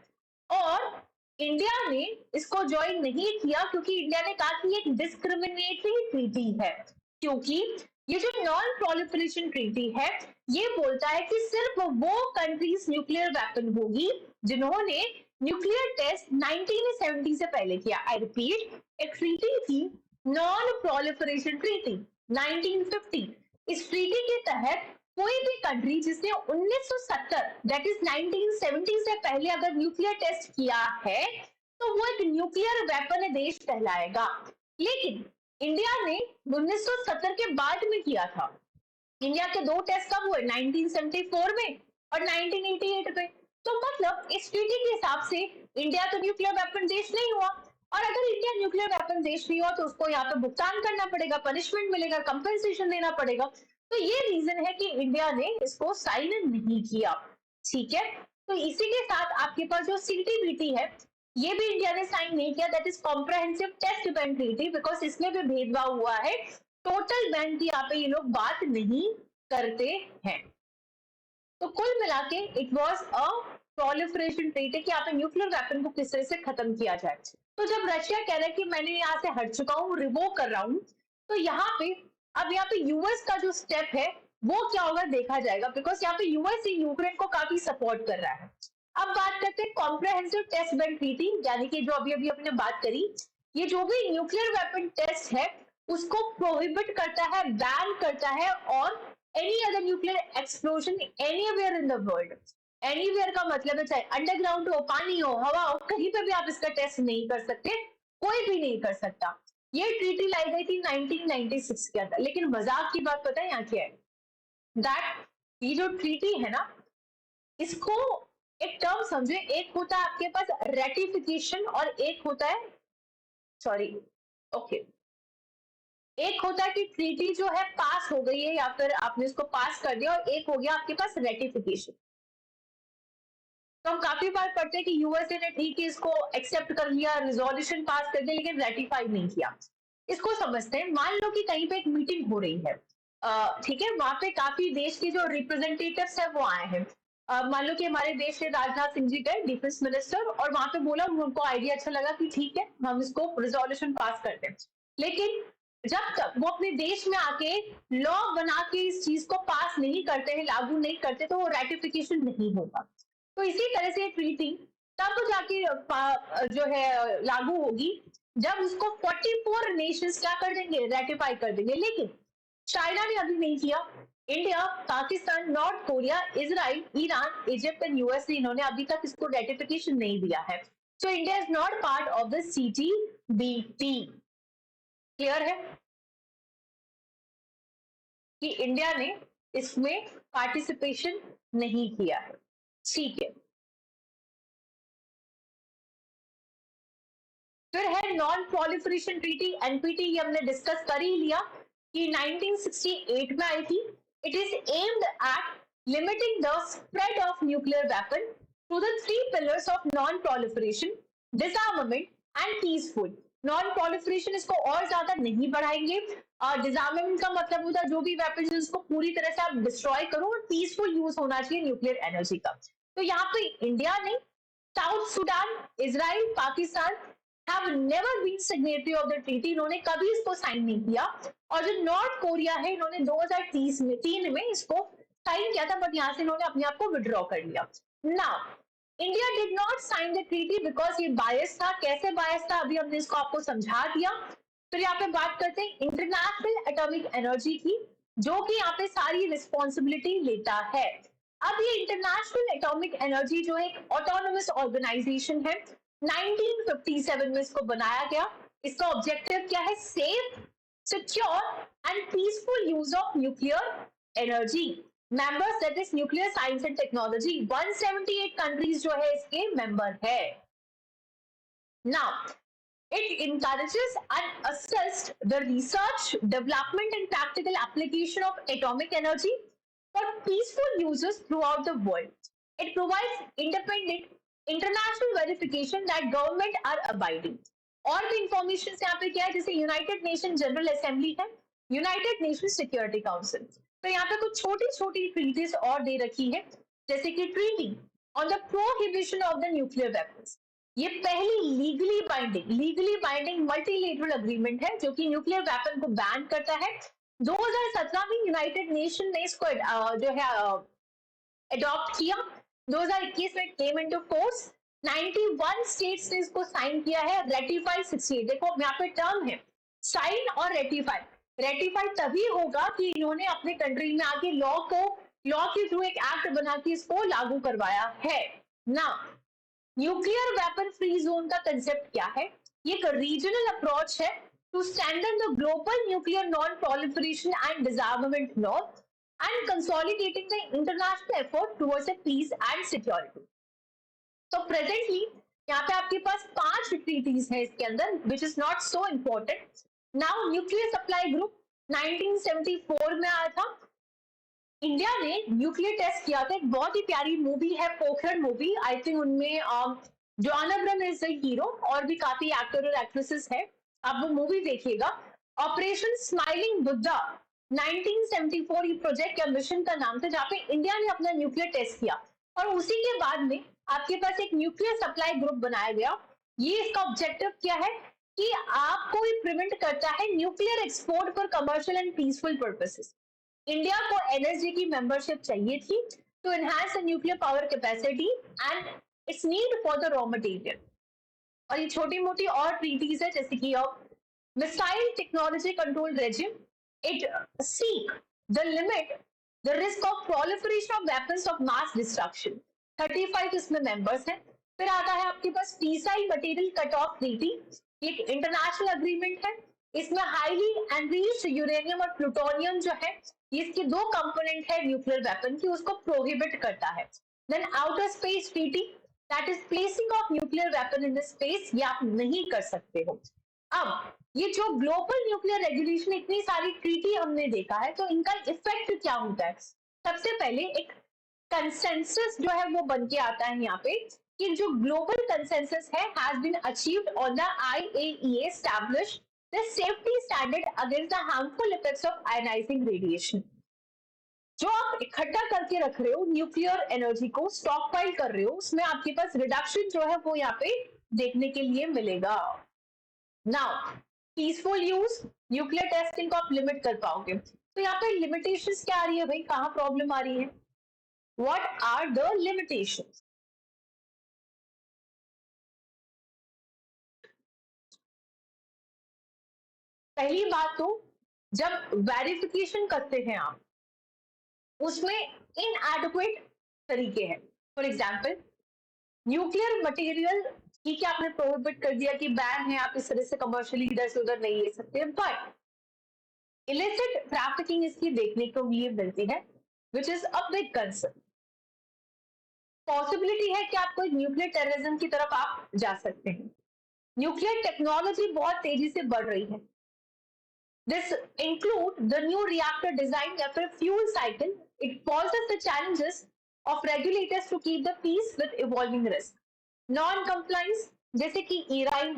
और इंडिया ने इसको ज्वाइन नहीं किया क्योंकि इंडिया ने कहा कि ये एक डिस्क्रिमिनेटरी ट्रीटी है, क्योंकि ये जो नॉन प्रोलिफरेशन ट्रीटी है ये बोलता है कि सिर्फ वो कंट्रीज न्यूक्लियर वेपन होगी जिन्होंने न्यूक्लियर टेस्ट 1970 से पहले किया। आई रिपीट, एक ट्रीटी थी नॉन प्रोलिफरेशन ट्रीटी 1950। इस ट्रीटी के तहत कोई भी कंट्री जिसने 1970 दैट इज 1970 से पहले अगर न्यूक्लियर टेस्ट किया है तो वो एक न्यूक्लियर वेपन देश कहलाएगा। लेकिन इंडिया ने 1970 के बाद में किया था। इंडिया के दो टेस्ट कब हुए, 1974 में और 1988 में। तो मतलब इस ट्रीटी के हिसाब से इंडिया तो न्यूक्लियर वेपन देश नहीं हुआ, और अगर इंडिया न्यूक्लियर वेपन देश नहीं हुआ तो उसको यहाँ पे भुगतान करना पड़ेगा, पनिशमेंट मिलेगा, कंपेंसेशन देना पड़ेगा। तो ये रीजन है कि इंडिया ने इसको साइन नहीं किया। ठीक है, तो इसी के साथ आपके पास जो सीटीबीटी है ये भी इंडिया ने साइन नहीं किया, that is comprehensive test ban treaty, because इसमें भी भेदभाव हुआ है। टोटल बैन की यहाँ पे ये लोग बात नहीं करते हैं। तो कुल मिला के it was a proliferation treaty कि यहाँ पे न्यूक्लियर वेपन को किस तरह से खत्म किया जाए। तो जब रशिया कह रहा है कि मैंने यहाँ से हट चुका हूँ, रिवोक कर रहा हूँ, तो यहाँ पे अब यहाँ पे यूएस का जो स्टेप है वो क्या होगा देखा जाएगा, बिकॉज यहाँ पे यूएस यूक्रेन को काफी सपोर्ट कर रहा है। अब बात करते हैं कॉम्प्रहेंसिव टेस्ट बैन ट्रीटी, यानी कि जो अभी अभी अपने बात करी, ये जो भी न्यूक्लियर वेपन टेस्ट है उसको प्रोहिबिट करता है, बैन करता है, और any other nuclear explosion anywhere in the world. Anywhere का मतलब है चाहे अंडरग्राउंड हो, पानी हो, हवा हो, कहीं पे भी आप इसका टेस्ट नहीं कर सकते, कोई भी नहीं कर सकता। ये ट्रीटी लाई गई थी 1996 के अंदर। लेकिन मजाक की बात पता है यहाँ क्या है, दैट ये जो ट्रीटी है ना, इसको एक टर्म समझे, एक होता है आपके पास रेटिफिकेशन और एक होता है सॉरी ओके एक होता है कि ट्रीटी जो है पास हो गई है या फिर आपने इसको पास कर दिया, और एक हो गया आपके पास रेटिफिकेशन। तो हम काफी बार पढ़ते हैं कि यूएसए ने ठीक है इसको एक्सेप्ट कर लिया, रिजोल्यूशन पास कर दिया, लेकिन रेटिफाई नहीं किया। इसको समझते हैं, मान लो कि कहीं पे एक मीटिंग हो रही है, ठीक है, वहां पे काफी देश के जो रिप्रेजेंटेटिव्स है वो आए हैं। मान लो कि हमारे देश के राजनाथ सिंह जी गए, डिफेंस मिनिस्टर, और वहां पे बोला, उनको आइडिया अच्छा लगा कि ठीक है हम इसको रिजोल्यूशन पास करते हैं। लेकिन जब तक वो अपने देश में आके लॉ बना के इस चीज को पास नहीं करते हैं, लागू नहीं करते, तो वो रेटिफिकेशन नहीं होगा। तो इसी तरह से ट्रीटी तब जाके जो है लागू होगी जब उसको 44 नेशंस क्या कर देंगे, रेटिफाई कर देंगे। लेकिन चाइना ने अभी नहीं किया, India, Pakistan, north Korea, Israel, Iran, Egypt and US ने इन्होंने अभी तक इसको रेटिफिकेशन नहीं दिया है। So India is not part of the CTBT. Clear है कि इंडिया ने इसमें पार्टिसिपेशन नहीं किया है। ठीक है, फिर है नॉन प्रोलिफरेशन ट्रीटी, एनपीटी, ये हमने डिस्कस कर ही लिया कि 1968 में आई थी। It is aimed at limiting the spread of nuclear weapon through the three pillars of non proliferation, डिसआर्मामेंट and peaceful. Non proliferation इसको और ज्यादा नहीं बढ़ाएंगे, और डिसआर्मामेंट का मतलब होता है जो भी वेपन है उसको पूरी तरह से आप डिस्ट्रॉय करो, और पीसफुल यूज होना चाहिए न्यूक्लियर एनर्जी का। तो यहाँ पे इंडिया ने, south Sudan, Israel, Pakistan have never been signatory of the treaty, इन्होंने कभी इसको साइन नहीं किया। और जो नॉर्थ कोरिया है, इन्होंने 2003 में इसको साइन किया था, बट यहाँ से इन्होंने अपने आप को विड्रॉ कर लिया। Now India did not sign the treaty because ये बायस था। कैसे बायस था अभी हमने इसको आपको समझा दिया। फिर यहाँ पे बात करते हैं इंटरनेशनल एटॉमिक एनर्जी की, जो कि यहाँ पे सारी रिस्पॉन्सिबिलिटी लेता है। अब ये इंटरनेशनल एटॉमिक एनर्जी जो है एक ऑटोनोमस ऑर्गेनाइजेशन है, 1957 में इसको बनाया गया। इसका ऑब्जेक्टिव क्या है, safe, secure and peaceful use of nuclear energy. Members that is nuclear science and technology, 178 countries जो है इसके मेंबर है। Now it encourages and assists the research, development and practical application of atomic energy for peaceful users throughout the world. It provides independent international verification that government are abiding. और भी information यहाँ पे क्या है, जैसे United nation general assembly है, United nation security council. तो यहाँ पे कुछ छोटी छोटी ट्रीटीज और दे रखी है, जैसे कि treaty on the prohibition of the nuclear weapons. ये पहली लीगली बाइंडिंग मल्टीलेटरल अग्रीमेंट है जो कि न्यूक्लियर वेपन को बैन करता है। 2017 में यूनाइटेड नेशन ने इसको जो है अडॉप्ट किया। 2021 में केम इनटू फोर्स। 91 स्टेट्स ने इसको साइन किया है, रेटिफाई 68। देखो यहाँ पे टर्म है साइन और रेटिफाई। रेटिफाई तभी होगा कि इन्होंने अपने कंट्री में आके लॉ को लॉ के थ्रू एक एक्ट बना के इसको लागू करवाया है ना। न्यूक्लियर वेपन फ्री जोन का कंसेप्ट क्या है? ये एक रीजनल अप्रोच है to strengthen the global nuclear non proliferation and disarmament law and consolidating the international effort towards peace and security. तो प्रेजेंटली यहाँ पे आपके पास 5 ट्रीटीज है इसके अंदर, which is not so important. Now nuclear supply group 1974 में आया था। इंडिया ने न्यूक्लियर टेस्ट किया था। एक बहुत ही प्यारी मूवी है पोखरण मूवी, आई थिंक उनमें John Abraham is the hero और भी काफी एक्टर और एक्ट्रेसेस है, आप वो मूवी देखिएगा। ऑपरेशन स्माइलिंग बुद्धा 1974 ये प्रोजेक्ट या मिशन का नाम था, जहाँ पे इंडिया ने अपना न्यूक्लियर टेस्ट किया और उसी के बाद में आपके पास एक न्यूक्लियर सप्लाई ग्रुप बनाया गया। ये इसका ऑब्जेक्टिव क्या है कि आपको ये प्रिवेंट करता है nuclear export for commercial and peaceful purposes. India को एनएसजी की मेंबरशिप चाहिए थी to enhance the nuclear power capacity and its need for the raw material. और ये छोटी मोटी और ट्रीटीज है, जैसे कि missile technology control regime, it seek the limit the risk of proliferation of weapons of mass destruction. 35 इसमें members हैं। फिर आता है आपके पास fissile material cut of treaty, एक इंटरनेशनल अग्रीमेंट है। इसमें हाईली एनरिच्ड यूरेनियम और प्लूटोनियम जो है, इसके 2 कंपोनेंट है न्यूक्लियर वेपन की, उसको प्रोहिबिट करता है। Then outer space treaty, that is placing of nuclear weapon in the space, ये आप नहीं कर सकते हो। अब ये जो ग्लोबल न्यूक्लियर रेगुलेशन, इतनी सारी ट्रीटी हमने देखा है, तो इनका इफेक्ट क्या होता है? सबसे पहले एक कंसेंसस जो है वो बन के आता है यहाँ पे कि जो ग्लोबल कंसेंसस है has been achieved on the IAEA establish the safety standard against the harmful effects of ionising radiation. जो आप इकट्ठा करके रख रहे हो न्यूक्लियर एनर्जी को, स्टॉक पाइल कर रहे हो, उसमें आपके पास रिडक्शन जो है वो यहाँ पे देखने के लिए मिलेगा। Now peaceful use, nuclear testing को आप लिमिट कर पाओगे, तो यहाँ पे लिमिटेशंस क्या आ रही है भाई, कहाँ प्रॉब्लम आ रही है? What are the limitations? पहली बात तो जब वेरिफिकेशन करते हैं आप, उसमें इनएडिक्वेट तरीके हैं। फॉर एग्जाम्पल न्यूक्लियर मटेरियल, ठीक है आपने प्रोहिबिट कर दिया कि बैन है, आप इस तरह से कमर्शियली इधर से उधर नहीं ले सकते, बट इलिसिट ट्रैफिकिंग इसकी देखने को लिए मिलती है, which is a big concern. Possibility है कि आपको एक न्यूक्लियर टेररिज्म की तरफ आप जा सकते हैं। न्यूक्लियर टेक्नोलॉजी बहुत तेजी से बढ़ रही है। This include the new reactor design after fuel cycle. It poses the challenges of regulators to keep the peace with evolving risk. Non-compliance, जैसे कि ईरान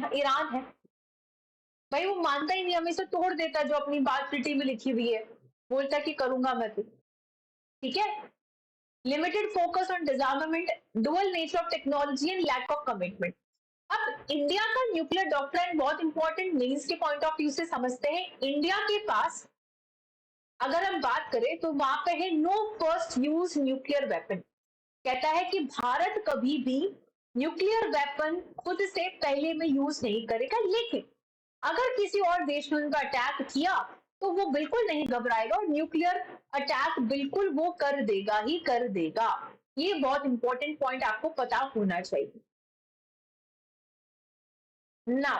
है, भाई वो मानता ही नहीं, हमें इसे तोड़ देता जो अपनी बात ट्रीटी में लिखी हुई है, बोलता कि करूंगा मैं तो, ठीक है। Limited focus on disarmament, dual nature of technology and lack of commitment. अब इंडिया का न्यूक्लियर डॉक्ट्राइन बहुत इंपॉर्टेंट मीन्स के पॉइंट ऑफ व्यू से समझते हैं। इंडिया के पास अगर हम बात करें तो वहां पे है no first use nuclear weapon, कहता है कि भारत कभी भी न्यूक्लियर वेपन खुद से पहले में यूज नहीं करेगा, लेकिन अगर किसी और देश ने उनका अटैक किया तो वो बिल्कुल नहीं घबराएगा और न्यूक्लियर अटैक बिल्कुल वो कर देगा ही कर देगा। ये बहुत इंपॉर्टेंट पॉइंट आपको पता होना चाहिए। Now,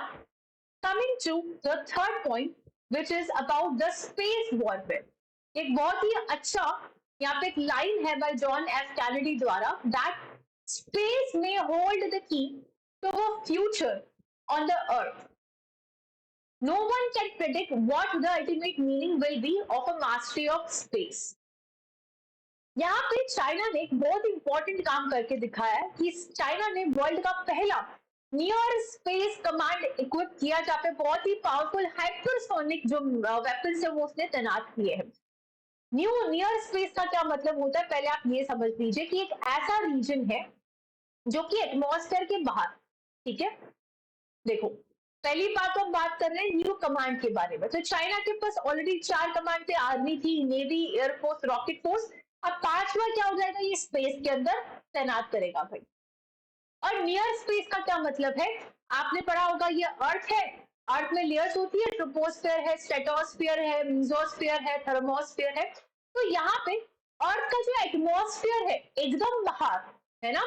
coming to the third point, which is about the space warfare. एक बहुत ही अच्छा यहाँ पे एक लाइन है by John F. Kennedy द्वारा, that space may hold the key to a future on the earth. No one can predict what the ultimate meaning will be of a mastery of space. यहाँ पे China ने एक बहुत important काम करके दिखाया है कि चाइना ने वर्ल्ड का पहला नियर स्पेस कमांड इक्विप किया, जहाँ पे बहुत ही पावरफुल हाइपरसोनिक जो वेपन्स है वो उसने तैनात किए हैं। नियर स्पेस का क्या मतलब होता है, पहले आप ये समझ लीजिए कि एक ऐसा रीजन है जो कि एटमॉस्फेयर के बाहर, ठीक है। देखो पहली बात हम बात कर रहे हैं न्यू कमांड के बारे में, तो चाइना के पास ऑलरेडी 4 कमांड थे, आर्मी थी, नेवी, एयरफोर्स, रॉकेट फोर्स। अब 5वां क्या हो जाएगा, ये स्पेस के अंदर तैनात करेगा भाई। और नियर स्पेस का क्या मतलब है, आपने पढ़ा होगा ये अर्थ है, अर्थ में लेयर्स होती है, ट्रोपोस्फेयर है, स्ट्रेटोस्फेयर है, मेसोस्फेयर है, थर्मोस्फेयर है। तो यहाँ पे अर्थ का जो एटमॉस्फेयर है एकदम बाहर, है ना,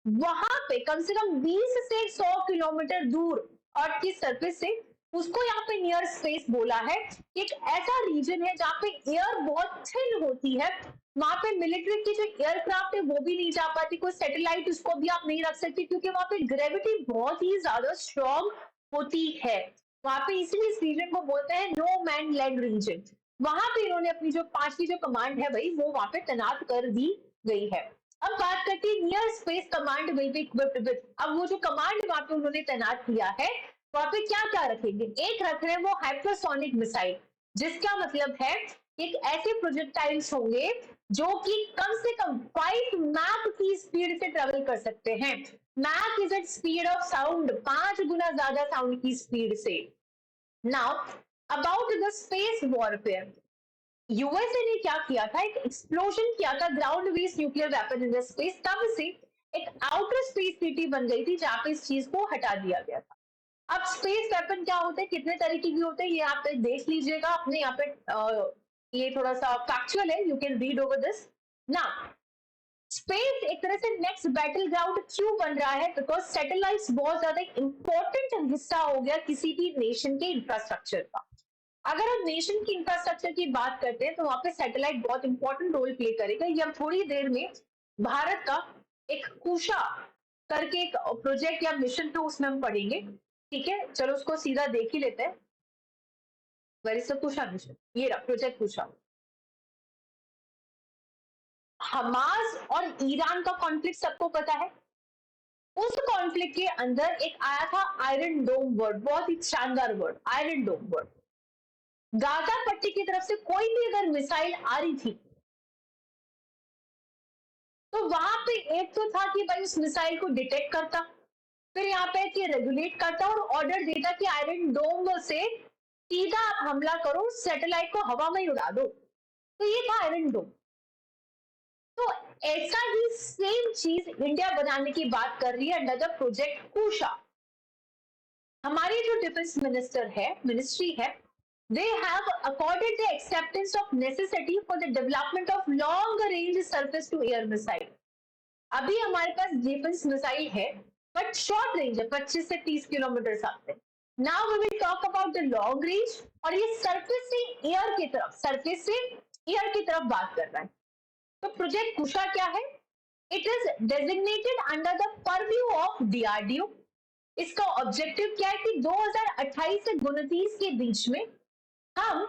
वहां पे कम से कम 20 से 100 किलोमीटर दूर अर्थ की सरफेस से, उसको यहाँ पे नियर स्पेस बोला है। एक ऐसा रीजन है जहाँ पे एयर बहुत थिन होती है, वहां पे मिलिट्री की जो एयरक्राफ्ट है वो भी नहीं जा पाती, कोई सैटेलाइट उसको भी आप नहीं रख सकते, क्योंकि वहां पे ग्रेविटी बहुत ही ज्यादा स्ट्रॉन्ग होती है वहां पे, इसलिए इस रीजन को बोलते हैं नो मैन लैंड रीजन। वहां पे इन्होंने अपनी जो 5वीं जो कमांड है भाई वो वहां पे तैनात कर दी गई है। अब बात करते हैं near space command will be equipped with, अब वो जो कमांड वहां पे उन्होंने तैनात किया है वहां पे क्या क्या रखेंगे, एक रख रहे हैं वो हाइपरसोनिक मिसाइल, जिसका मतलब है एक ऐसे प्रोजेक्टाइल्स होंगे जो कि कम से कम 5 मैक की स्पीड से ट्रेवल कर सकते हैं। Mach is at speed of sound, 5 गुना ज्यादा साउंड की स्पीड से। Now about the space warfare, USA ने क्या किया था, एक एक्सप्लोजन किया था ground based nuclear weapon in space, तब से एक आउटर स्पेस सिटी बन गई थी जहां पे इस चीज को हटा दिया गया था। अब स्पेस वेपन क्या होते हैं, कितने तरीके के होते हैं, ये आप देख लीजिएगा अपने यहाँ पे, ये थोड़ा सा फैक्चुअल है, you can read over this ना। स्पेस एक तरह से नेक्स्ट बैटल ग्राउंड क्यों बन रहा है, बिकॉज सैटेलाइट्स बहुत ज्यादा इंपॉर्टेंट हिस्सा हो गया किसी भी नेशन के इंफ्रास्ट्रक्चर का। अगर हम नेशन की इंफ्रास्ट्रक्चर की बात करते हैं तो वहां पे सैटेलाइट बहुत इंपॉर्टेंट रोल प्ले करेगा। ये हम थोड़ी देर में भारत का एक कुशा करके एक प्रोजेक्ट या मिशन था उसमें हम पढ़ेंगे, ठीक है, चलो उसको सीधा देख ही लेते हैं। Where is the Kusha mission, ये रहा प्रोजेक्ट कुशा। हमास और ईरान का कॉन्फ्लिक्ट सबको पता है, उस कॉन्फ्लिक्ट के अंदर एक आया था आयरन डोम वर्ड, बहुत ही शानदार वर्ड आयरन डोम वर्ड। गाजा पट्टी की तरफ से कोई भी अगर मिसाइल आ रही थी तो वहां पे एक तो था कि भाई उस मिसाइल को डिटेक्ट करता, फिर यहाँ पे कि रेगुलेट करता और ऑर्डर देता कि आयरन डोम से सीधा आप हमला करो, सैटेलाइट को हवा में ही उड़ा दो। तो ये था आयरन डोम। तो ऐसा ही सेम चीज इंडिया बनाने की बात कर रही है अंडर द प्रोजेक्ट कुशा। हमारी जो डिफेंस मिनिस्टर है, मिनिस्ट्री है, they have accorded the acceptance of necessity for the development of long range surface to air missile। अभी हमारे पास डिफेंस मिसाइल है बट शॉर्ट रेंज है, 25 से 30 किलोमीटर सकते। Now we will talk about the long range, और ये surface से एयर की तरफ, सरफेस से एयर की तरफ बात कर रहा है। तो प्रोजेक्ट कुशा क्या है, it is designated under the purview of DRDO. इसका ऑब्जेक्टिव क्या है कि 2028 से 29 के बीच में हम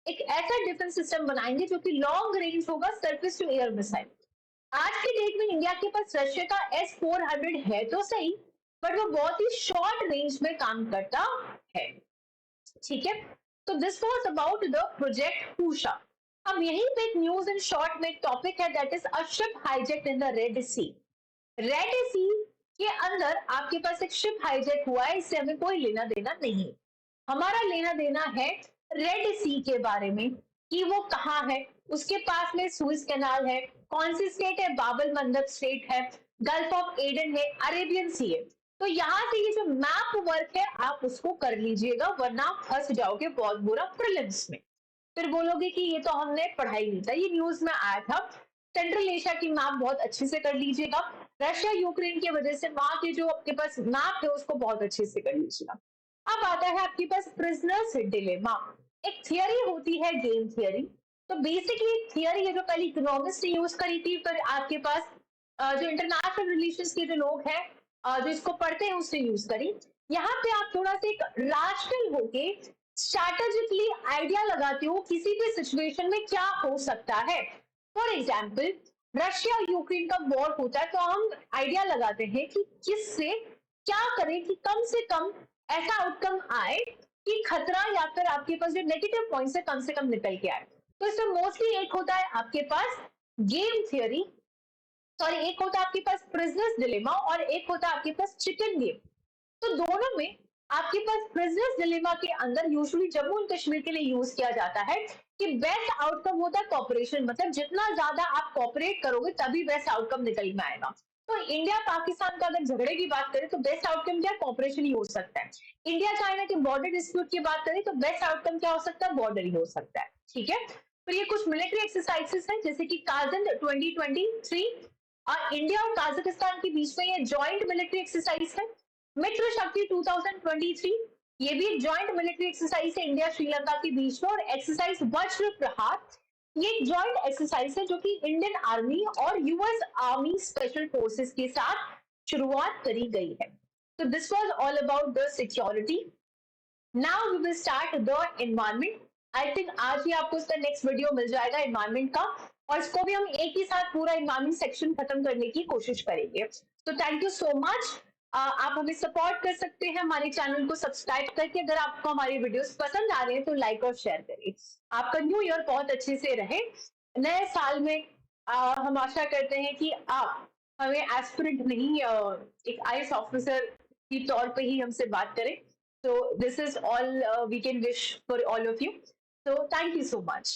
एक ऐसा डिफेंस सिस्टम बनाएंगे जो कि लॉन्ग रेंज होगा सरफेस टू एयर मिसाइल। आज के डेट में इंडिया के पास रशिया का S-400 है तो सही, बट वो बहुत ही शॉर्ट रेंज में काम करता है, ठीक है। तो this was about the project Kusha. अब यहीं पे एक न्यूज इन शॉर्ट में एक टॉपिक है, that is a ship hijack in the Red Sea. Red Sea के अंदर आपके पास एक शिप हाईजैक हुआ है, इससे हमें कोई लेना देना नहीं। हमारा लेना देना है रेड सी के बारे में कि वो कहाँ है, उसके पास में सुइस कैनाल है, कौन सी स्टेट है, बाबल मंदब स्टेट है, गल्फ ऑफ एडन है, अरेबियन सी है। तो यहाँ से ये जो मैप वर्क है आप उसको कर लीजिएगा, वरना आप फंस जाओगे बहुत बुरा प्रीलिम्स में। फिर बोलोगे कि ये तो हमने पढ़ाई नहीं था, ये न्यूज में आया था। सेंट्रल एशिया की मैप बहुत अच्छे से कर लीजिएगा, रशिया यूक्रेन की वजह से वहां के जो आपके पास मैप है उसको बहुत अच्छे से कर लीजिएगा। अब आता है आपके पास प्रिजनर्स डिलेमा। एक थियरी होती है गेम थियरी। तो बेसिकली थियरी है जो पहले इकोनॉमिस्ट ने यूज करी थी, फिर आपके पास जो इंटरनेशनल रिलेशंस के जो लोग हैं जो इसको पढ़ते हैं उसने यूज करी। यहाँ पे आप थोड़ा सा एक रैशनल होके स्ट्रैटेजिकली आइडिया लगाते हो किसी भी सिचुएशन में क्या हो सकता है। फॉर एग्जाम्पल रशिया यूक्रेन का वॉर होता है तो हम आइडिया लगाते हैं कि किससे क्या करें कि कम से कम ऐसा आउटकम आए कि खतरा या फिर आपके पास जो नेगेटिव पॉइंट है कम से कम निकल के आए। तो इसमें मोस्टली एक होता है आपके पास गेम थियरी, सॉरी एक होता है आपके पास प्रिजनर्स डिलेमा और एक होता है आपके पास चिकन गेम। तो दोनों में आपके पास प्रिजनर्स डिलेमा के अंदर यूजुअली जम्मू एंड कश्मीर के लिए यूज किया जाता है कि बेस्ट आउटकम होता है कॉपरेशन, मतलब जितना ज्यादा आप कॉपरेट करोगे तभी बेस्ट आउटकम निकल में आएगा। तो इंडिया पाकिस्तान का अगर झगड़े की बात करें तो बेस्ट आउटकम क्या, कॉपरेशन ही हो सकता है। इंडिया चाइना के बॉर्डर डिस्प्यूट की बात करें तो बेस्ट आउटकम क्या हो सकता है, बॉर्डर ही हो सकता है, ठीक है। फिर ये कुछ मिलिट्री एक्सरसाइजेस हैं जैसे कि काजन 2023, इंडिया और काजाकिस्तान के बीच में ये जॉइंट मिलिट्री एक्सरसाइज है। मित्र शक्ति 2023, ये भी एक जॉइंट मिलिट्री एक्सरसाइज है इंडिया श्रीलंका के बीच में। और एक्सरसाइज वज्र प्रहार, ये एक जॉइंट एक्सरसाइज है जो कि इंडियन आर्मी और यूएस आर्मी स्पेशल फोर्सेस के साथ शुरुआत करी गई है। तो this was all about the security. Now we will start the environment. I think आज ही आपको इसका नेक्स्ट वीडियो मिल जाएगा एनवायरमेंट का, और इसको भी हम एक ही साथ पूरा एनवायरमेंट सेक्शन खत्म करने की कोशिश करेंगे। तो थैंक यू सो मच। आप हमें सपोर्ट कर सकते हैं हमारे चैनल को सब्सक्राइब करके। अगर आपको हमारे वीडियोस पसंद आ रहे हैं तो लाइक और शेयर करें। आपका न्यू ईयर बहुत अच्छे से रहे। नए साल में हम आशा करते हैं कि आप हमें एस्पिरेंट नहीं, एक आईएएस ऑफिसर की तौर पे ही हमसे बात करें। So this is all we can wish for all of you. So thank you so much.